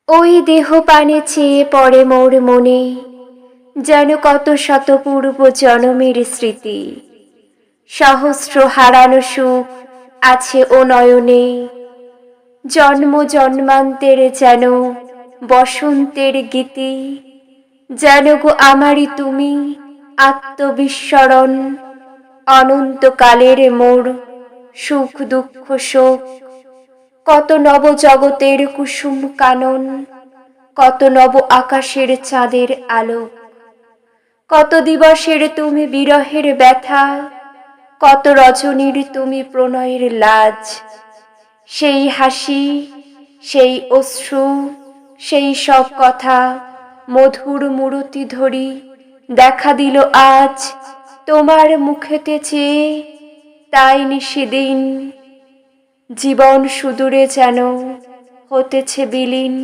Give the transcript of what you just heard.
ওই দেহ পানে চেয়ে পড়ে মোর মনে, যেন কত শত পূর্ব জনমের স্মৃতি। সহস্র হারানো সুখ আছে ও নয়নে, জন্ম জন্মান্তের যেন বসন্তের গীতি। যেন গো আমারই তুমি আত্মবিস্মরণ, অনন্তকালের মোর সুখ দুঃখ শোক। কত নব জগতের কুসুম কানন, কত নব আকাশের চাঁদের আলো। কত দিবসের তুমি বিরহের ব্যথা, কত রজনীর তুমি প্রণয়ের লাজ। সেই হাসি, সেই অশ্রু, সেই সব কথা মধুর মূরতি ধরি দেখা দিল আজ তোমার মুখেতে চেয়ে। তাই নিশিদিন জীবন সুদূরে যেন হতেছে বিলীন।